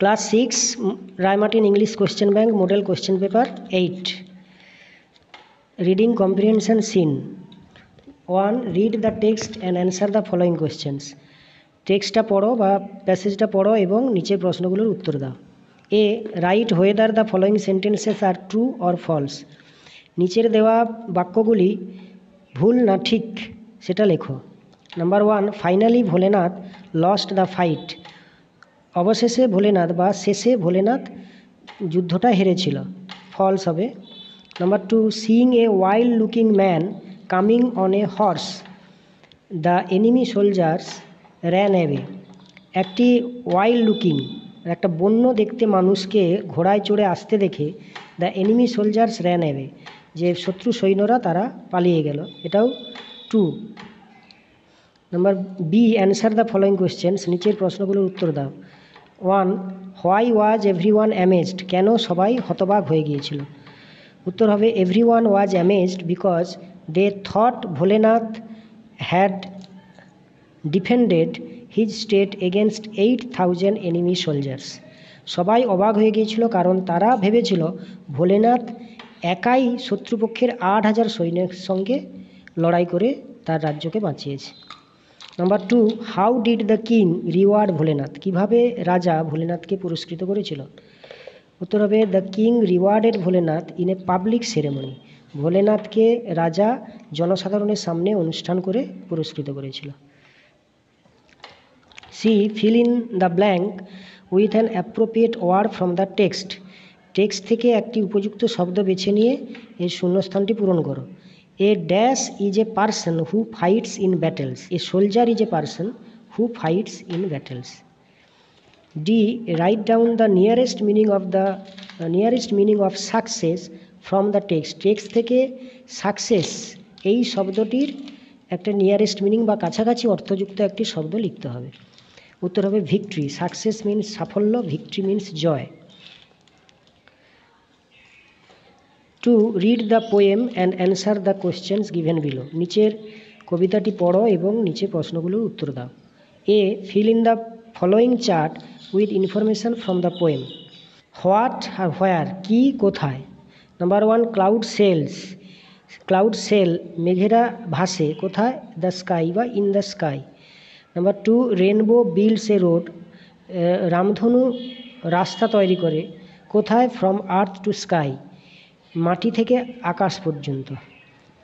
Class 6 Raimartin English Question Bank Model Question Paper 8. Reading Comprehension Scene 1. Read the text and answer the following questions. টেক্সটটা পড়ো বা প্যাসেজটা পড়ো এবং নিচের প্রশ্নগুলোর উত্তর দাও। A. Write whether the following sentences are true or false. নিচের দেওয়া বাক্যগুলি ভুল না ঠিক সেটা লেখো। Number 1. Finally Bholenath lost the fight. অবশেষে ভোলেনাথ বা শেষে ভোলেনাথ যুদ্ধটা হেরেছিল, ফলস হবে। Number 2. Seeing a wild looking man coming on a horse the enemy soldiers ran away. একটি ওয়াইল্ড লুকিং, একটা বন্য দেখতে মানুষকে ঘোড়ায় চড়ে আসতে দেখে the enemy soldiers ran away, যে শত্রু সৈন্যরা তারা পালিয়ে গেল, এটাও true. Number B. Answer the following questions. নিচের প্রশ্নগুলোর উত্তর দাও। 1. Why was everyone amazed. কেন সবাই হতবাক হয়ে গিয়েছিল? উত্তর হবে everyone was amazed because they thought Bholenath had defended his state against 8,000 enemy soldiers. সবাই অবাক হয়ে গিয়েছিল কারণ তারা ভেবেছিল ভোলেনাথ একাই শত্রুপক্ষের 8,000 সৈন্যের সঙ্গে লড়াই করে তার রাজ্যকে বাঁচিয়েছে। Number 2. How did the king reward Bholenath. কীভাবে রাজা ভোলেনাথকে পুরস্কৃত করেছিল? উত্তর হবে the king rewarded Bholenath in a public ceremony. ভোলেনাথকে রাজা জনসাধারণের সামনে অনুষ্ঠান করে পুরস্কৃত করেছিল। C. Fill in the blank with an appropriate word from the text. Text থেকে একটি উপযুক্ত শব্দ বেছে নিয়ে এর শূন্যস্থানটি পূরণ করো। A dash is a person who fights in battles. A soldier is a person who fights in battles. D. Write down the nearest meaning of success from the text. Text থেকে সাকসেস এই শব্দটির একটা nearest meaning বা কাছাকাছি অর্থযুক্ত একটি শব্দ লিখতে হবে। উত্তর হবে ভিক্টরি। সাকসেস মিনস সাফল্য, ভিক্টরি মিনস জয়। 2. Read the poem and answer the questions given below. নিচের কবিতাটি পড়ো এবং নিচে প্রশ্নগুলোর উত্তর দাও। A. Fill in the following chart with information from the poem. What আর হোয়ার, কি কোথায়। নাম্বার 1. ক্লাউড সেল মেঘেরা ভাসে কোথায়? দ্য স্কাই বা in the sky. Number 2. Rainbow builds a road. রামধনু রাস্তা তৈরি করে কোথায়? ফ্রম আর্থ টু স্কাই, মাটি থেকে আকাশ পর্যন্ত।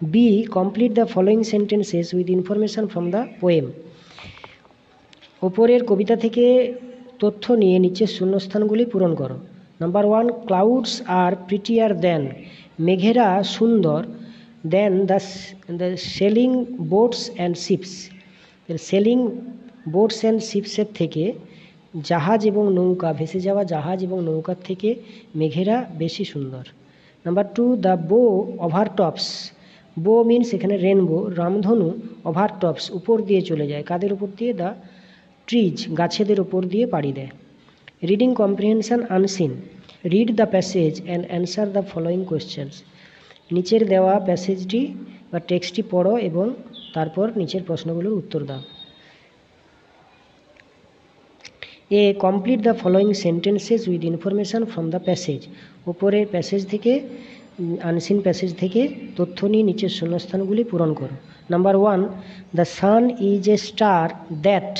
B. Complete the following sentences with information from the poem. ওপরের কবিতা থেকে তথ্য নিয়ে নিচের শূন্যস্থানগুলি পূরণ করো। নাম্বার 1. Clouds are প্রিটিয়ার then. মেঘেরা সুন্দর। Then the sailing boats and ships. Sailing boats and শিপসের থেকে জাহাজ এবং নৌকা, ভেসে যাওয়া জাহাজ এবং নৌকার থেকে মেঘেরা বেশি সুন্দর। নাম্বার 2. দ্য বো ওভারটপস। বো মিনস এখানে রেনবো। রামধনু ওভারটপস উপর দিয়ে চলে যায়, কাদের উপর দিয়ে? দ্য ট্রিজ, গাছেদের উপর দিয়ে পাড়ি দেয়। Reading comprehension unseen. Read the passage and answer the following questions. নিচের দেওয়া প্যাসেজটি বা টেক্সটটি পড়ো এবং তারপর নিচের প্রশ্নগুলোর উত্তর দাও। A. Complete the following sentences with information from the passage. ওপরের প্যাসেজ থেকে, আনসিন প্যাসেজ থেকে তথ্য নিয়ে নিচের শূন্যস্থানগুলি পূরণ করো। Number 1. The sun is a star that.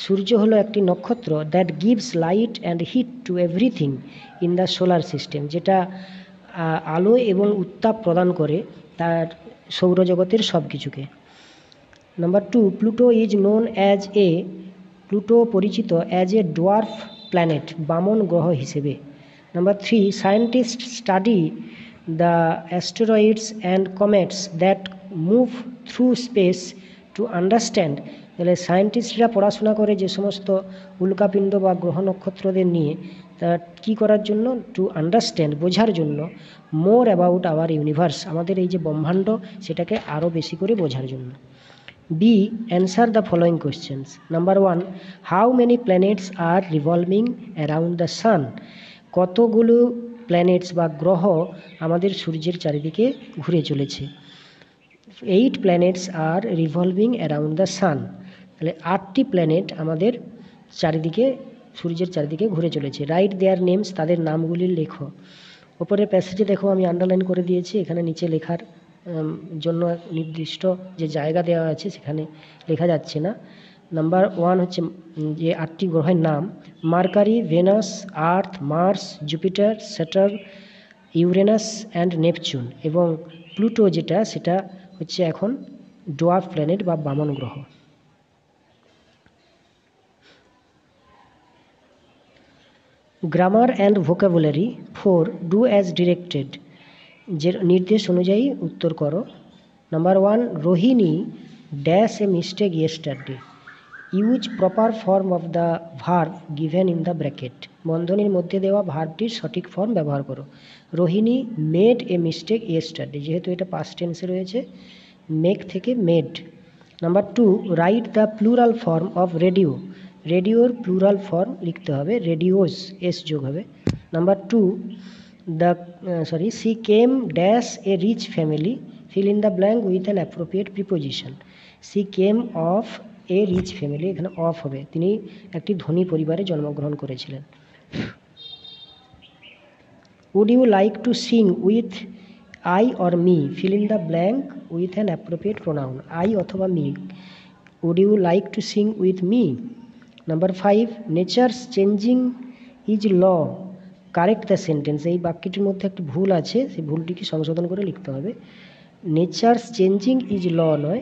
সূর্য হলো একটি নক্ষত্র that gives light and heat to everything in the solar system, যেটা আলো এবং উত্তাপ প্রদান করে তার সৌরজগতের সব কিছুকে। Number 2. Pluto is known as a. Pluto পরিচিত অ্যাজ এ ডোয়ার্ফ প্ল্যানেট, বামন গ্রহ হিসেবে। Number 3. Scientist study the asteroids and comets that move through space to understand. তাহলে সায়েন্টিস্টরা পড়াশোনা করে যে সমস্ত উল্কাপিণ্ড বা গ্রহ নক্ষত্রদের নিয়ে, তা কী করার জন্য? টু আন্ডারস্ট্যান্ড, বোঝার জন্য। মোর অ্যাবাউট আওয়ার ইউনিভার্স, আমাদের এই যে ব্রহ্মাণ্ড সেটাকে আরও বেশি করে বোঝার জন্য। B. Answer the following questions. Number 1. How many planets are revolving around the sun. কতগুলো প্ল্যানেটস বা গ্রহ আমাদের সূর্যের চারিদিকে ঘুরে চলেছে? 8 planets are revolving around the sun. তাহলে 8টি প্ল্যানেট আমাদের চারিদিকে সূর্যের চারিদিকে ঘুরে চলেছে। রাইট দেয়ার নেমস, তাদের নামগুলি লেখো। ওপরের প্যাসেজে দেখো আমি আন্ডারলাইন করে দিয়েছি, এখানে নিচে লেখার জন্য নির্দিষ্ট যে জায়গা দেওয়া আছে সেখানে লেখা যাচ্ছে না। নাম্বার 1 হচ্ছে যে 8টি গ্রহের নাম: Mercury, Venus, Earth, Mars, Jupiter, Saturn, Uranus and Neptune. এবং প্লুটো যেটা, সেটা হচ্ছে এখন ডোয়ার্ফ প্ল্যানেট বা বামন গ্রহ। Grammar and vocabulary 4, do as directed, যে নির্দেশ অনুযায়ী উত্তর করো। Number 1, Rohini dash a mistake yesterday. Use proper form of the verb given in the bracket. বন্ধনীর মধ্যে দেওয়া ভার্বটির সঠিক ফর্ম ব্যবহার করো। Rohini made a mistake yesterday, যেহেতু এটা পাস্ট টেন্সে রয়েছে, মেক থেকে made. Number 2, write the plural form of radio. রেডিওর প্লুরাল ফর্ম লিখতে হবে, রেডিওস, এস যোগ হবে। Number 2, she came dash a rich family, fill in the blank with an appropriate preposition. she came of a rich family, এখানে of হবে, তিনি একটি ধনী পরিবারে জন্মগ্রহণ করেছিলেন। would you like to sing with I or me, fill in the blank with an appropriate pronoun, I অথবা me. would you like to sing with me? Number 5, nature's changing is law, correct the sentence. এই বাক্যটির মধ্যে একটি ভুল আছে, সেই ভুলটিকে সংশোধন করে লিখতে হবে। নেচার্স চেঞ্জিং ইজ ল নয়,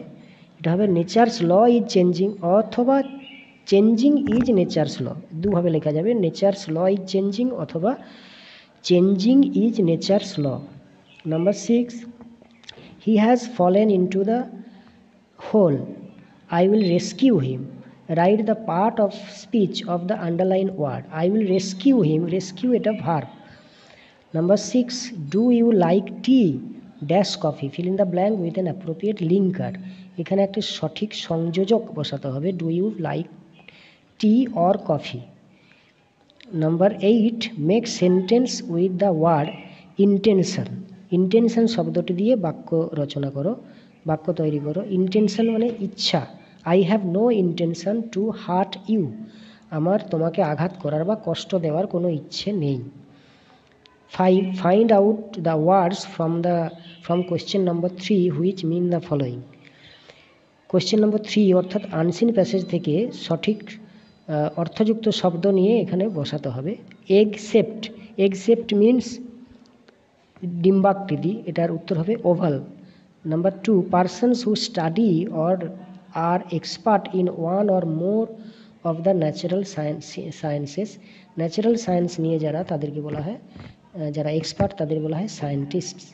এটা হবে নেচার্স ল ইজ চেঞ্জিং, অথবা চেঞ্জিং ইজ নেচার্স ল, দুভাবে লেখা যাবে। নেচার্স ল ইজ চেঞ্জিং অথবা changing is nature's law. Number 6, he has fallen into the hole, I will rescue him. Write the part of speech of the underline word. I will rescue him, rescue এটা verb. Number 6, do you like tea dash coffee, fill in the blank with an appropriate linker. এখানে একটি সঠিক সংযোজক বসাতে হবে, do you like tea or coffee. Number 8, make sentence with the word intention. Intention শব্দটি দিয়ে বাক্য রচনা করো, বাক্য তৈরি করো। ইন্টেনশন মানে ইচ্ছা। I have no intention to hurt you, আমার তোমাকে আঘাত করার বা কষ্ট দেওয়ার কোনো ইচ্ছে নেই। 5, find out the words from question number 3 which mean the following. Question number 3 অর্থাৎ আনসিন প্যাসেজ থেকে সঠিক অর্থযুক্ত শব্দ নিয়ে এখানে বসাতে হবে। এগসেপ্ট, এগসেপ্ট মিনস ডিম্বাকৃতি, এটার উত্তর হবে oval. Number 2, persons who study or are expert in one or more of the natural sciences. Natural science নিয়ে যারা, তাদেরকে বলা হয়, যারা এক্সপার্ট তাদের বলা হয় সায়েন্টিস্টস।